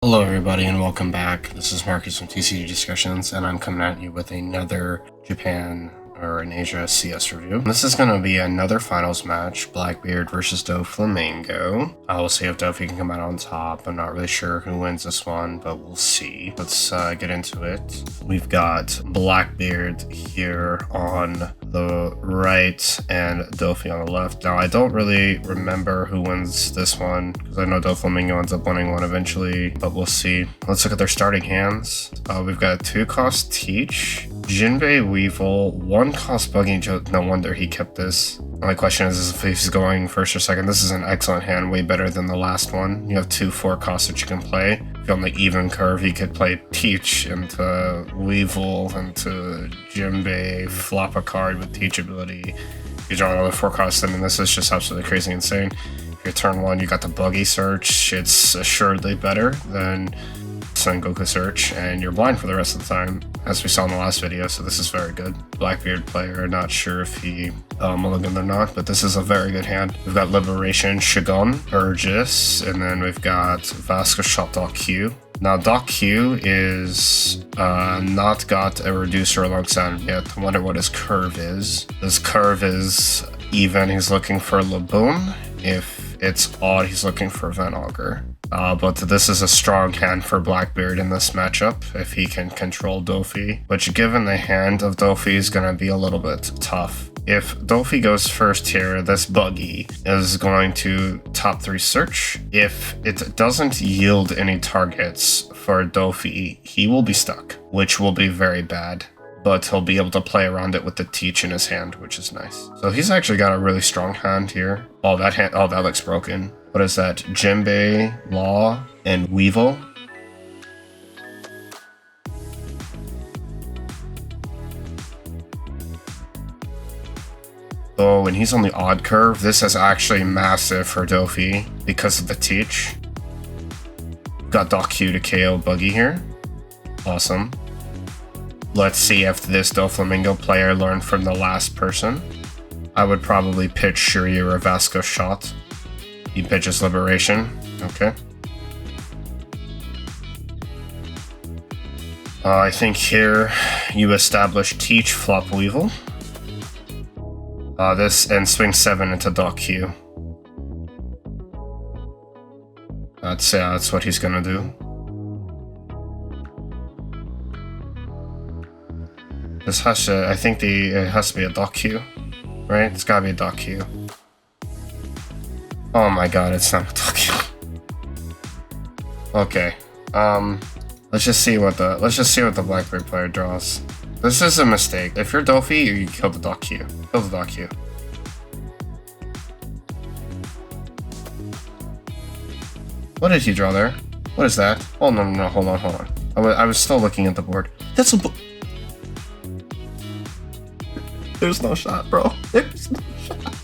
Hello everybody and welcome back. This is Marcus from TCG Discussions and I'm coming at you with another Japan or an Asia CS review. This is going to be another finals match, Blackbeard versus Doflamingo. We'll see if Dofi can come out on top. I'm not really sure who wins this one, but we'll see. Let's get into it. We've got Blackbeard here on the right and Dofi on the left. Now I don't really remember who wins this one because I know Doflamingo ends up winning one eventually, but we'll see. Let's look at their starting hands. We've got 2-cost Teach, Jinbei Weevil, 1-cost Buggy. No wonder he kept this. My question is if he's going first or second. This is an excellent hand, way better than the last one. You have 2 4-costs that you can play. If you're on the even curve, you could play Teach into Weevil, into Jinbei, flop a card with Teach ability. You draw another 4-cost, I mean, this is just absolutely crazy insane. If you're turn 1, you got the Buggy Search. It's assuredly better than Sengoku Search, and you're blind for the rest of the time, as we saw in the last video, so this is very good. Blackbeard player, not sure if he mulliganed or not, but this is a very good hand. We've got Liberation, Shogun, Urgis, and then we've got Vasco Shot Doc Q. Now Doc Q is not got a reducer alongside him yet. I wonder what his curve is. His curve is even, he's looking for Laboon. If it's odd, he's looking for Van Augur. But this is a strong hand for Blackbeard in this matchup if he can control Dofi, which given the hand of Dofi is going to be a little bit tough. If Dofi goes first here, this Buggy is going to top 3 search. If it doesn't yield any targets for Dofi, he will be stuck, which will be very bad. But he'll be able to play around it with the Teach in his hand, which is nice. So he's actually got a really strong hand here. Oh, that hand, oh, that looks broken. What is that? Jinbei, Law, and Weevil. Oh, and he's on the odd curve. This is actually massive for Dofi because of the Teach. Got Doc Q to KO Buggy here. Awesome. Let's see if this Doflamingo player learned from the last person. I would probably pitch Shiryu or Vasco Shot. He pitches Liberation. Okay. I think here you establish Teach, flop Weevil. This and swing 7 into Doc Q. That's what he's gonna do. This has to, I think it has to be a Doc Q, right? It's gotta be a Doc Q. Oh my god, it's not a Doc Q. Okay, let's just see what the Blackbeard player draws. This is a mistake. If you're Dofi, you kill the Doc Q. Kill the Doc Q. What did he draw there? What is that? Oh no, hold on. I was still looking at the board. That's a There's no shot, bro. There's no shot.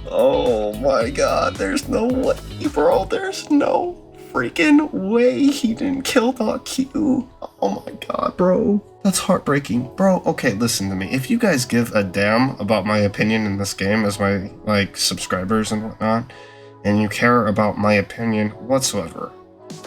Oh my god, there's no way, bro. There's no freaking way he didn't kill Doc Q. Oh my god, bro. That's heartbreaking. Bro, okay, listen to me. If you guys give a damn about my opinion in this game as my, subscribers and whatnot, and you care about my opinion whatsoever,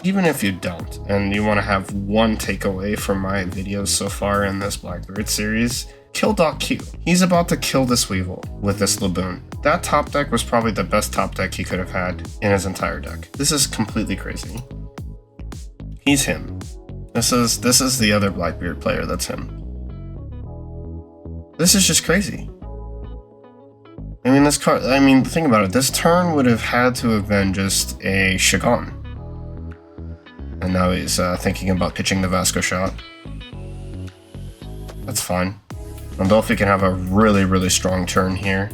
even if you don't, and you want to have one takeaway from my videos so far in this Blackbeard series, kill Doc Q. He's about to kill this Weevil with this Laboon. That top deck was probably the best top deck he could have had in his entire deck. This is completely crazy. He's him. This is the other Blackbeard player that's him. This is just crazy. I mean, this card, think about it. This turn would have had to have been just a Shogun. And now he's thinking about pitching the Vasco Shot. That's fine. Dolphy can have a really strong turn here.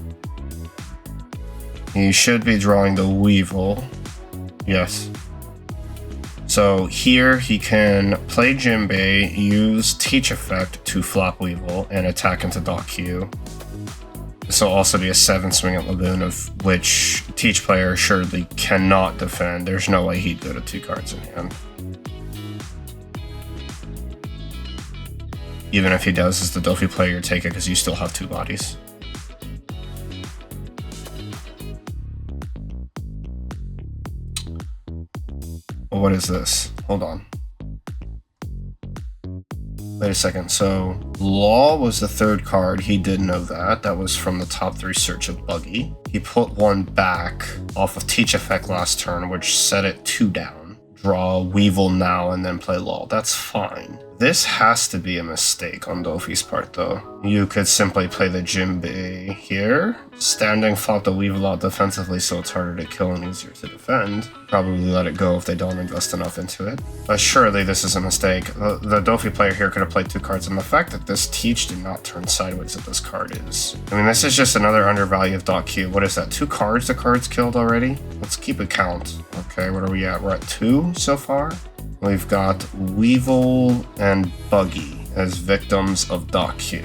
He should be drawing the Weevil. Yes. So here he can play Jinbei, use Teach effect to flop Weevil, and attack into Doc Q. This will also be a 7 swing at Laboon, of which Teach player assuredly cannot defend. There's no way he'd go to 2 cards in hand. Even if he does, as the Dofi player, take it because you still have 2 bodies. Well, what is this? Hold on. Wait a second. So Law was the third card. He did know that. That was from the top 3 search of Buggy. He put one back off of Teach Effect last turn, which set it 2 down. Draw Weevil now and then play Law. That's fine. This has to be a mistake on Dofi's part, though. You could simply play the Jinbei here. Standing flop the Weevil out defensively so it's harder to kill and easier to defend. Probably let it go if they don't invest enough into it. But surely this is a mistake. The Dofi player here could have played 2 cards, and the fact that this Teach did not turn sideways that this card is. I mean, this is just another undervalue of .Q. What is that? 2 cards the card's killed already? Let's keep a count. Okay, what are we at? We're at 2 so far. We've got Weevil and Buggy as victims of .Q.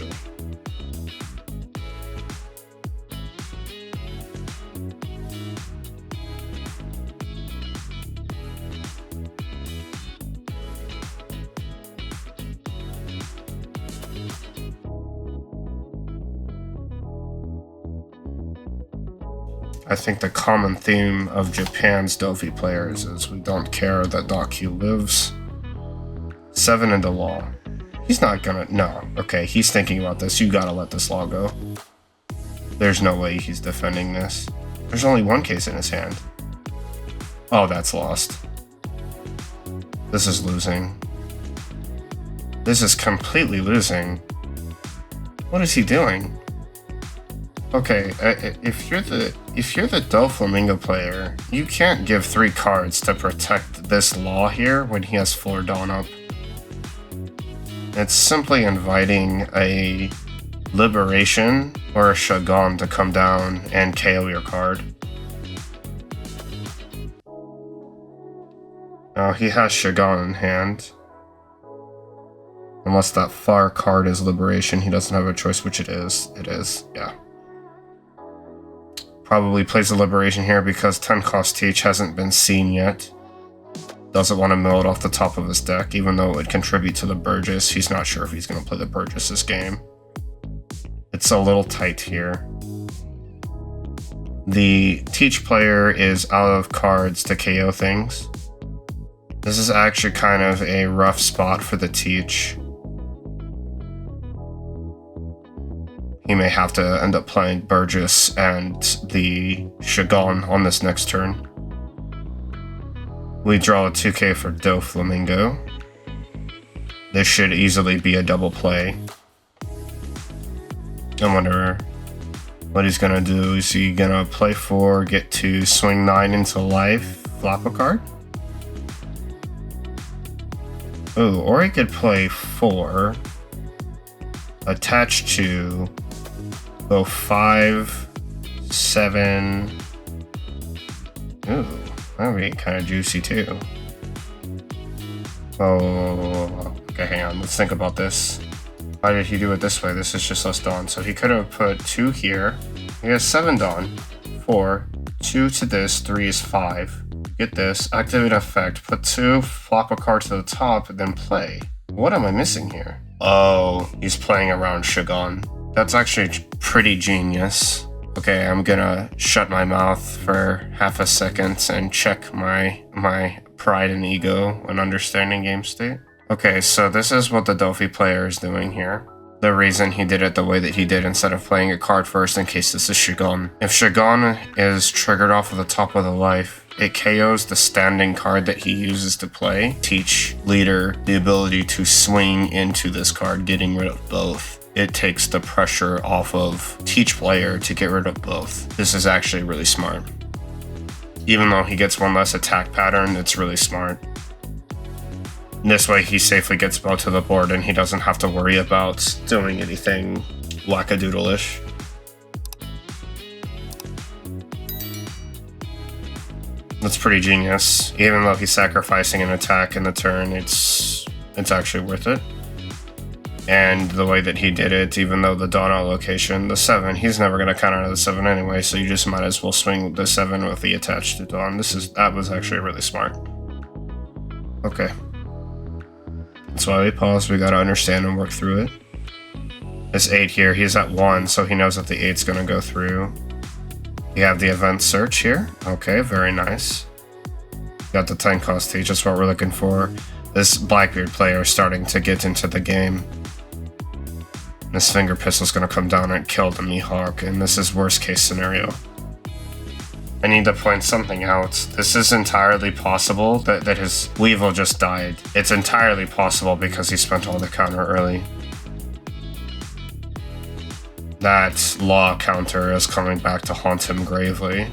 I think the common theme of Japan's Dofi players is we don't care that .Q lives. 7 into Law. He's not gonna, no. Okay, he's thinking about this. You gotta let this Law go. There's no way he's defending this. There's only 1 case in his hand. Oh, that's lost. This is losing. This is completely losing. What is he doing? Okay, if you're the Doflamingo player, you can't give 3 cards to protect this Law here when he has 4 Dawn up. It's simply inviting a Liberation or a Shogun to come down and KO your card. Now he has Shogun in hand. Unless that far card is Liberation, he doesn't have a choice, which it is. It is, yeah. Probably plays a Liberation here because 10 cost Teach hasn't been seen yet. Doesn't want to mill it off the top of his deck, even though it would contribute to the Burgess. He's not sure if he's going to play the Burgess this game. It's a little tight here. The Teach player is out of cards to KO things. This is actually kind of a rough spot for the Teach. He may have to end up playing Burgess and the Shogun on this next turn. We draw a 2k for Doflamingo. This should easily be a double play. I wonder what he's gonna do. Is he gonna play 4, get to swing 9 into life, flop a card? Oh, or he could play 4, attach to, go 5, 7. Ooh, that would be kind of juicy too. Oh, okay, hang on, let's think about this. Why did he do it this way? This is just less Dawn. So he could have put 2 here. He has 7 Dawn, 4, 2 to this, 3 is 5. Get this, activate effect, put 2, flop a card to the top, and then play. What am I missing here? Oh, he's playing around Shogun. That's actually pretty genius. Okay, I'm gonna shut my mouth for half a second and check my pride and ego when understanding game state. Okay, so this is what the Dofi player is doing here. The reason he did it the way that he did instead of playing a card first in case this is Shogun. If Shogun is triggered off of the top of the life, it KOs the standing card that he uses to play. Teach leader the ability to swing into this card, getting rid of both. It takes the pressure off of Teach player to get rid of both. This is actually really smart. Even though he gets 1 less attack pattern, it's really smart. This way he safely gets both to the board and he doesn't have to worry about doing anything wackadoodle-ish. That's pretty genius. Even though he's sacrificing an attack in the turn, it's actually worth it. And the way that he did it, even though the Dawn allocation, the 7, he's never going to counter the 7 anyway, so you just might as well swing the 7 with the attached to Dawn. That was actually really smart. Okay. That's why we pause, we gotta understand and work through it. This 8 here, he's at 1, so he knows that the 8's gonna go through. You have the event search here. Okay, very nice. Got the 10 cost teach, that's what we're looking for. This Blackbeard player is starting to get into the game. This finger pistol's gonna come down and kill the Mihawk, and this is worst case scenario. I need to point something out. This is entirely possible that his Weevil just died. It's entirely possible because he spent all the counter early. That law counter is coming back to haunt him gravely.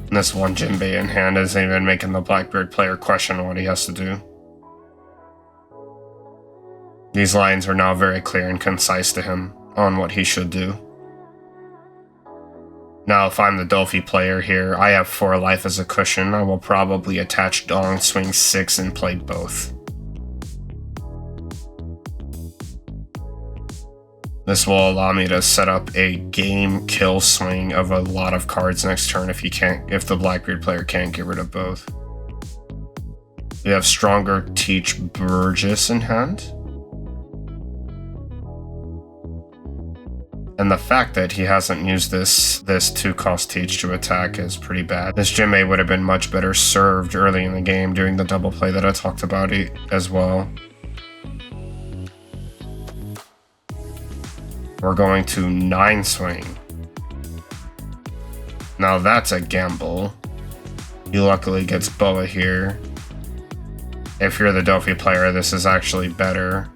And this one Jinbei in hand isn't even making the Blackbeard player question what he has to do. These lines are now very clear and concise to him on what he should do. Now, if I'm the Dofi player here, I have 4 life as a cushion. I will probably attach Dong, swing 6, and play both. This will allow me to set up a game kill swing of a lot of cards next turn if the Blackbeard player can't get rid of both. We have Stronger Teach Burgess in hand. And the fact that he hasn't used this 2-cost teach to attack is pretty bad. This Jinbei would have been much better served early in the game doing the double play that I talked about as well. We're going to 9 swing. Now that's a gamble. He luckily gets Boa here. If you're the Dofi player, this is actually better.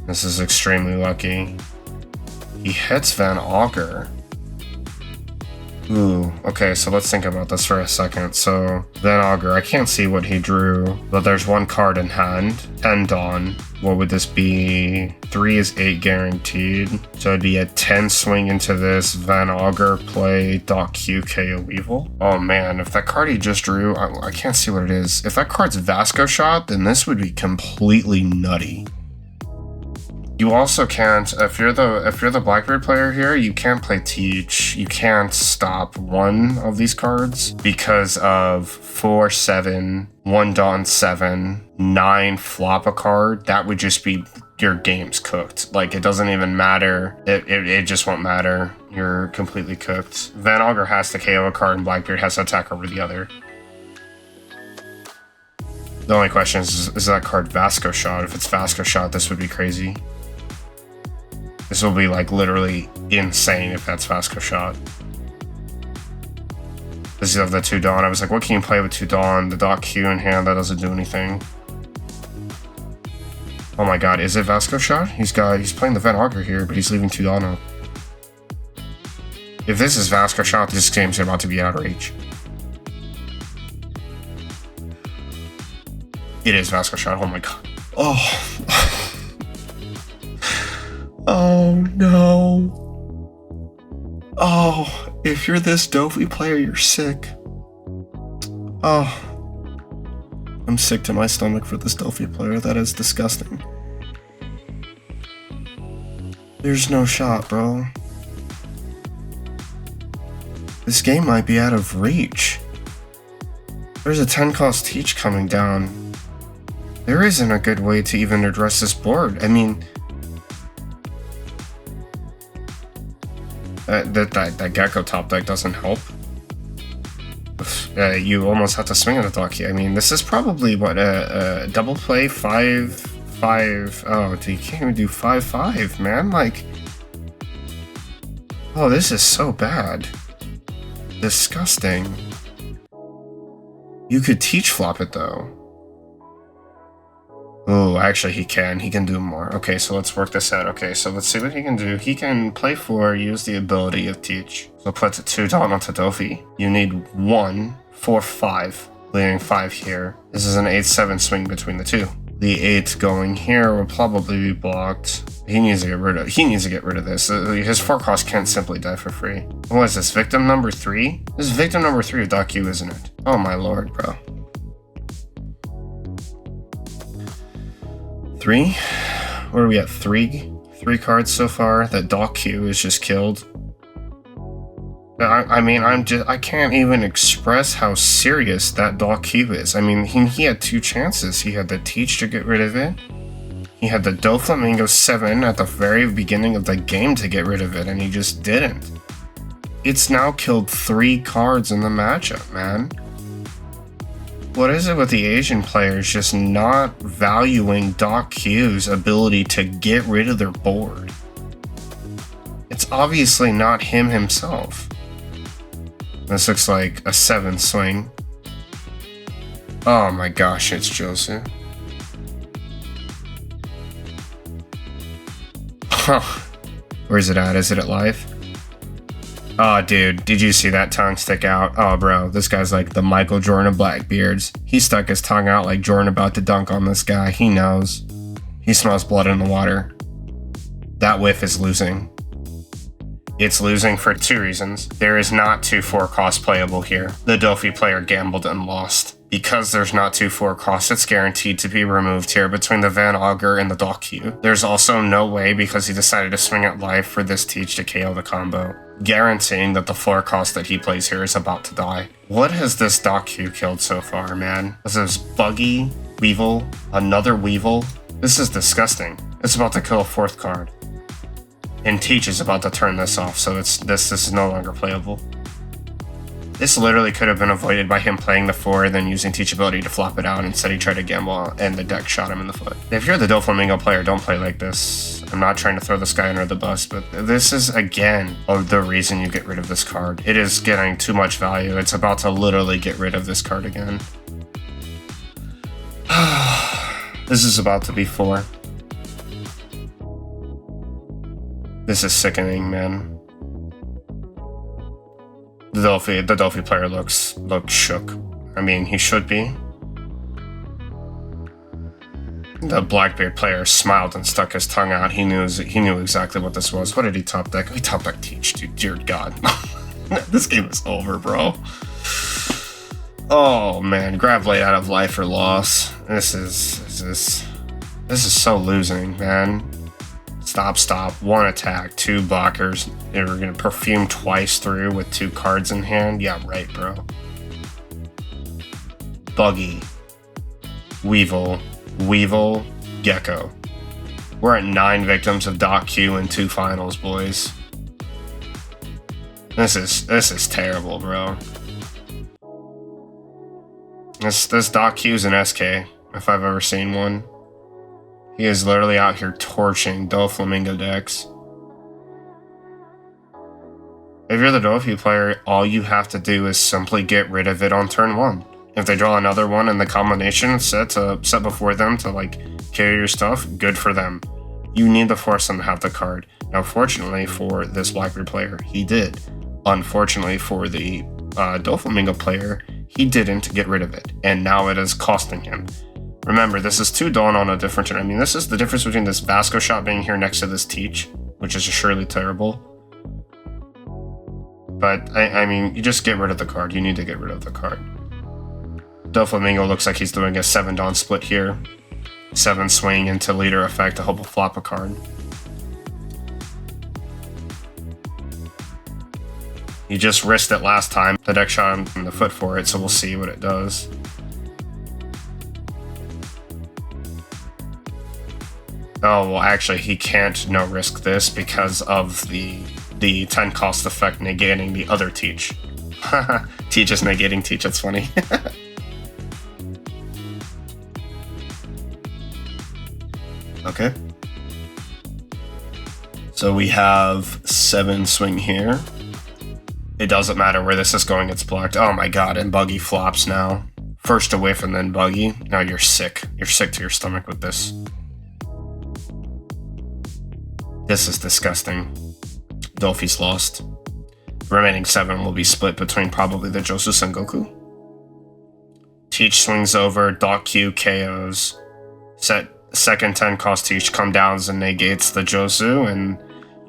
This is extremely lucky. He hits Van Augur. Ooh, okay, so let's think about this for a second. So, Van Augur, I can't see what he drew, but there's 1 card in hand. 10 Dawn. What would this be? 3 is 8 guaranteed. So it'd be a 10 swing into this. Van Augur play Doc Q KO Weevil. Oh man, if that card he just drew, I can't see what it is. If that card's Vasco Shot, then this would be completely nutty. You also can't, if you're the Blackbeard player here, you can't play Teach. You can't stop one of these cards because of 4, 7, 1 Dawn 7, 9 flop a card. That would just be your game's cooked. Like, it doesn't even matter. It just won't matter. You're completely cooked. Van Augur has to KO a card and Blackbeard has to attack over the other. The only question is that card Vasco Shot? If it's Vasco Shot, this would be crazy. This will be like literally insane if that's Vasco Shot. This is of the 2 Dawn. I was like, what can you play with 2 Dawn? The Doc Q in hand, that doesn't do anything. Oh my god, is it Vasco Shot? He's playing the Van Augur here, but he's leaving 2 Dawn up. If this is Vasco Shot, this game's about to be out of reach. It is Vasco Shot, oh my god. Oh. Oh no. Oh, if you're this Dofi player, you're sick. Oh. I'm sick to my stomach for this Dofi player. That is disgusting. There's no shot, bro. This game might be out of reach. There's a 10-cost Teach coming down. There isn't a good way to even address this board. I mean, that Gecko top deck doesn't help. You almost have to swing at a Doc. I mean, this is probably what a double play 5-5. Oh, you can't even do 5-5, man. Like, oh, this is so bad. Disgusting. You could Teach flop it though. Oh, actually he can do more. Okay, so let's work this out. Okay, so let's see what he can do. He can play 4, use the ability of Teach. So put 2 Dawn onto Dofi. You need 1, 4, 5, leaving 5 here. This is an 8-7 swing between the 2. The 8 going here will probably be blocked. He needs to get rid of this. His 4 cost can't simply die for free. What is this, victim number 3? This is victim number 3 of Doc Q, isn't it? Oh my lord, bro. 3? Where are we at? 3 cards so far that Doc Q is just killed. I mean, I can't even express how serious that Doc Q is. I mean, he had 2 chances. He had the Teach to get rid of it. He had the Doflamingo 7 at the very beginning of the game to get rid of it, and he just didn't. It's now killed 3 cards in the matchup, man. What is it with the Asian players just not valuing Doc Q's ability to get rid of their board? It's obviously not him himself. This looks like a 7 swing. Oh my gosh, it's Josu. Huh. Where's it at? Is it at live? Oh, dude, did you see that tongue stick out? Oh, bro, this guy's like the Michael Jordan of Blackbeards. He stuck his tongue out like Jordan about to dunk on this guy. He knows. He smells blood in the water. That whiff is losing. It's losing for 2 reasons. There is not 2-4 cost playable here. The Dofi player gambled and lost. Because there's not 2-4 cost, it's guaranteed to be removed here between the Van Auger and the Doc Q. There's also no way, because he decided to swing it live, for this teach to KO the combo, guaranteeing that the floor cost that he plays here is about to die. What has this Doc Q killed so far, man? This is Buggy, Weevil, another Weevil. This is disgusting. It's about to kill a 4th card. And Teach is about to turn this off, so this is no longer playable. This literally could have been avoided by him playing the 4 and then using Teach ability to flop it out. Instead he tried to gamble and the deck shot him in the foot. If you're the Doflamingo player, don't play like this. I'm not trying to throw this guy under the bus, but this is, again, the reason you get rid of this card. It is getting too much value. It's about to literally get rid of this card again. This is about to be 4. This is sickening, man. The Dofi player looks shook. I mean, he should be. The Blackbeard player smiled and stuck his tongue out. He knew exactly what this was. What did he top deck? He top deck Teach, dude. Dear God. This game is over, bro. Oh man, grab late out of life or loss. This is so losing, man. Stop. 1 attack, 2 blockers. We're gonna perfume twice through with 2 cards in hand. Yeah, right, bro. Buggy, Weevil, Gecko. We're at 9 victims of Doc Q in 2 finals, boys. This is terrible, bro. This Doc Q's an SK, if I've ever seen one. He is literally out here torching Doflamingo decks. If you're the Dofi player, all you have to do is simply get rid of it on turn 1. If they draw another one in the combination set before them to like carry your stuff, good for them. You need to force them to have the card. Now, fortunately for this Blackbeard player, he did. Unfortunately for the Doflamingo player, he didn't get rid of it, and now it is costing him. Remember, this is 2 Dawn on a different turn. I mean, this is the difference between this Vasco shot being here next to this Teach, which is surely terrible. But, I mean, you just get rid of the card. You need to get rid of the card. Doflamingo looks like he's doing a 7 Dawn split here. 7 swing into leader effect to hope to flop a card. He just risked it last time. The deck shot him in the foot for it, so we'll see what it does. Oh, well, actually, he can't no-risk this because of the 10 cost effect negating the other Teach. Teach is negating Teach, that's funny. Okay. So we have 7 swing here. It doesn't matter where this is going, it's blocked. Oh my god, and Buggy flops now. First a whiff and then Buggy. Now you're sick. You're sick to your stomach with this. This is disgusting. Dofi's lost. The remaining 7 will be split between probably the Josu Sengoku. Teach swings over, Doc Q KOs. Second 10 cost Teach come downs and negates the Josu, and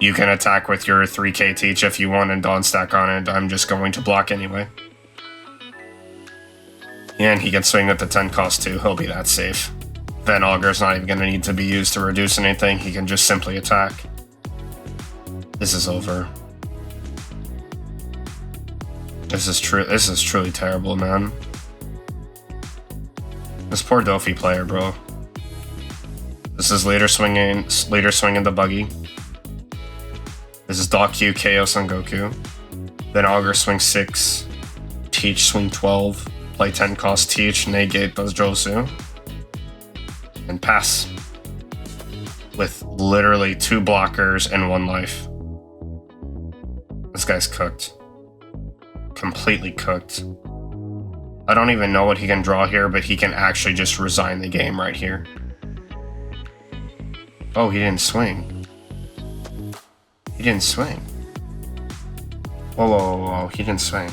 you can attack with your 3k Teach if you want and Dawn stack on it. I'm just going to block anyway. And he can swing with the 10 cost too, he'll be that safe. Van Auger's not even going to need to be used to reduce anything, he can just simply attack. This is over. This is truly terrible, man. This poor Dofi player, bro. This is later swinging the Buggy. This is Doc Q KO Sengoku. Then Auger swing 6. Teach swing 12. Play 10 cost teach, negate those Josu. And pass. With literally 2 blockers and 1 life. This guy's cooked. Completely cooked. I don't even know what he can draw here, but he can actually just resign the game right here. Oh, he didn't swing. He didn't swing. Whoa, whoa, whoa, whoa, he didn't swing.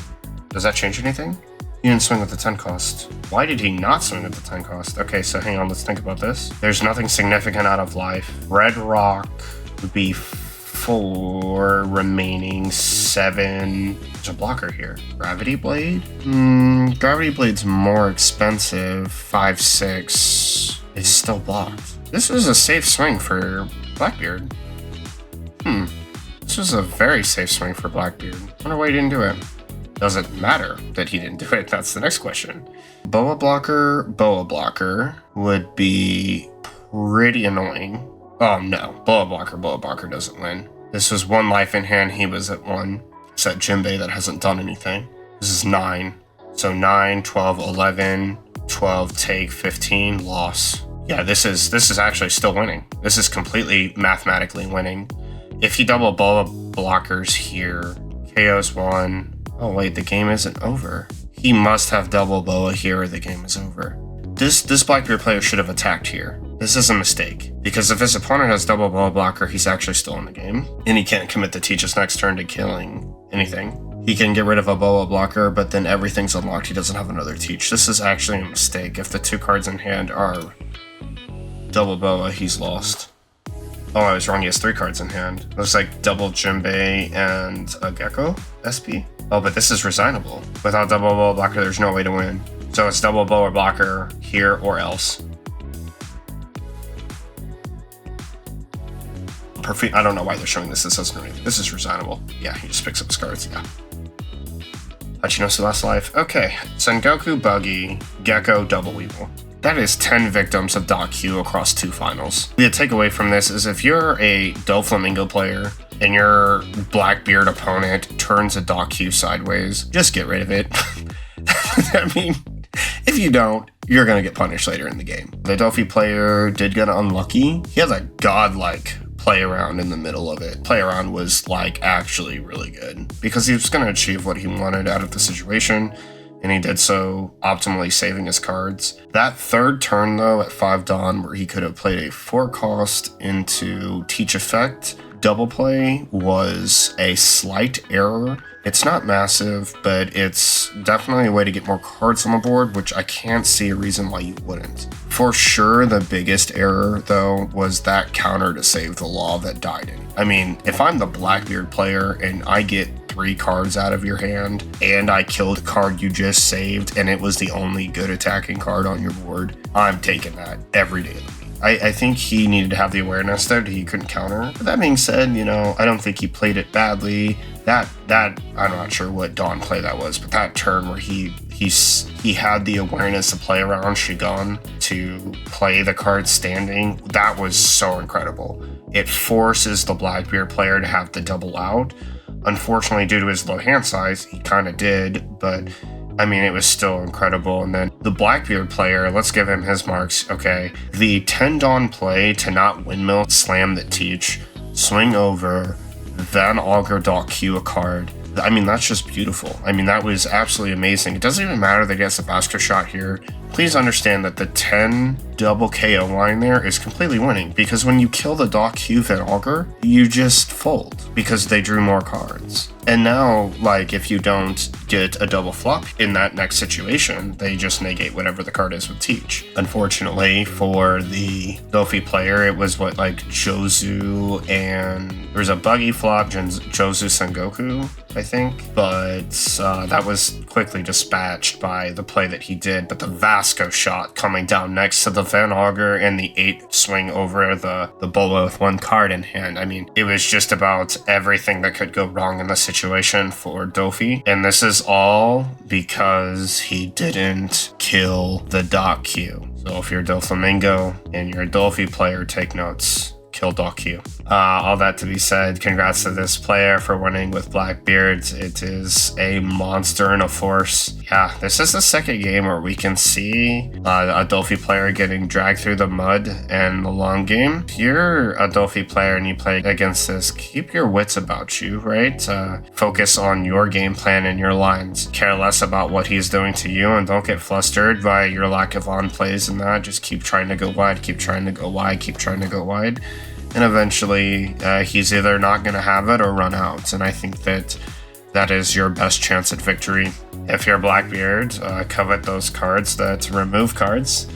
Does that change anything? He didn't swing with the 10 cost. Why did he not swing with the 10 cost? Okay, so hang on, let's think about this. There's nothing significant out of life. Red rock would be 4 remaining 7. There's a blocker here. Gravity blade? Gravity blade's more expensive. 5, 6. It's still blocked. This was a safe swing for Blackbeard. This was a very safe swing for Blackbeard. Wonder why he didn't do it. Does it matter that he didn't do it? That's the next question. Boa blocker would be pretty annoying. Oh no, boa blocker doesn't win. This was 1 life in hand, he was at 1. It's that Jinbei that hasn't done anything. This is 9. So 9, 12, 11, 12, take, 15, loss. Yeah, this is actually still winning. This is completely mathematically winning. If he double boa blockers here, KO's 1. Oh wait, the game isn't over. He must have double boa here or the game is over. This Blackbeard player should have attacked here. This is a mistake, because if his opponent has double boa blocker, he's actually still in the game. And he can't commit to teach his next turn to killing anything. He can get rid of a boa blocker, but then everything's unlocked. He doesn't have another teach. This is actually a mistake. If the 2 cards in hand are double boa, he's lost. Oh, I was wrong. He has 3 cards in hand. It looks like double Jinbei and a Gecko SP. Oh, but this is resignable. Without double boa blocker, there's no way to win. So it's double boa blocker here or else. Perfect. I don't know why they're showing this. This doesn't really. This is resignable. Yeah, he just picks up his cards. Yeah. Hachinosu last life. Okay. Sengoku, Buggy, Gecko, Double Weevil. That is 10 victims of Dot Q across 2 finals. The takeaway from this is if you're a Doflamingo player and your Blackbeard opponent turns a Dot Q sideways, just get rid of it. I mean, if you don't, you're going to get punished later in the game. The Dofi player did get unlucky. He has a godlike play around in the middle of it. Play around was like actually really good because he was going to achieve what he wanted out of the situation. And he did so, optimally saving his cards. That 3rd turn, though, at 5 Dawn, where he could have played a 4 cost into Teach Effect, double play was a slight error. It's not massive, but it's definitely a way to get more cards on the board, which I can't see a reason why you wouldn't. For sure, the biggest error, though, was that counter to save the law that died in. I mean, if I'm the Blackbeard player and I get 3 cards out of your hand and I killed the card you just saved and it was the only good attacking card on your board, I'm taking that every day of the week. I think he needed to have the awareness that he couldn't counter. But that being said, you know, I don't think he played it badly. That I'm not sure what Dawn play that was, but that turn where he had the awareness to play around Shigon to play the card standing, that was so incredible. It forces the Blackbeard player to have to double out. Unfortunately, due to his low hand size, he kind of did, but I mean, it was still incredible. And then the Blackbeard player, let's give him his marks. Okay, the 10 Dawn play to not windmill, slam the teach, swing over, then Augur dot Q a card. I mean, that's just beautiful. I mean, that was absolutely amazing. It doesn't even matter that he gets a basket shot here. Please understand that the 10 double KO line there is completely winning, because when you kill the Doc Q Van Augur, you just fold because they drew more cards. And now, like, if you don't get a double flop in that next situation, they just negate whatever the card is with Teach. Unfortunately for the Dofi player, it was what, like, Josu and there was a buggy flop, Josu Sengoku, I think, but that was quickly dispatched by the play that he did. But the Vasco shot coming down next to the Van Augur and the 8 swing over the Bolo with 1 card in hand. I mean, it was just about everything that could go wrong in the situation for Dofi. And this is all because he didn't kill the Doc Q. So if you're Doflamingo and you're a Dofi player, take notes. Kill Doc Q. All that to be said, congrats to this player for winning with Blackbeard. It is a monster and a force. Yeah, this is the second game where we can see a Dofi player getting dragged through the mud in the long game. If you're a Dofi player and you play against this, keep your wits about you, right? Focus on your game plan and your lines. Care less about what he's doing to you, and don't get flustered by your lack of on plays and that. Just keep trying to go wide, keep trying to go wide, keep trying to go wide. And eventually, he's either not going to have it or run out. And I think that is your best chance at victory. If you're Blackbeard, covet those cards that remove cards.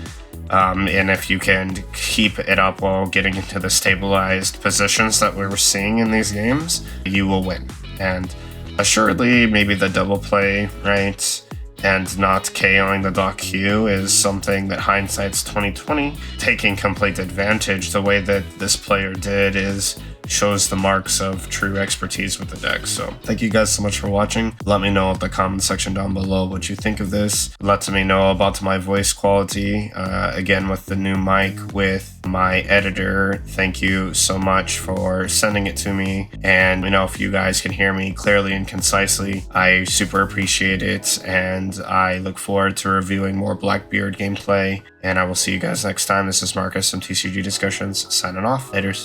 And if you can keep it up while getting into the stabilized positions that we were seeing in these games, you will win. And assuredly, maybe the double play, right, and not KOing the Doc Q is something that hindsight's 2020. Taking complete advantage the way that this player did shows the marks of true expertise with the deck. So thank you guys so much for watching. Let me know in the comment section down below what you think of this. Let me know about my voice quality. Again, with the new mic with my editor, thank you so much for sending it to me. And if you guys can hear me clearly and concisely, I super appreciate it. And I look forward to reviewing more Blackbeard gameplay. And I will see you guys next time. This is Marcus from TCG Discussions, signing off. Laters.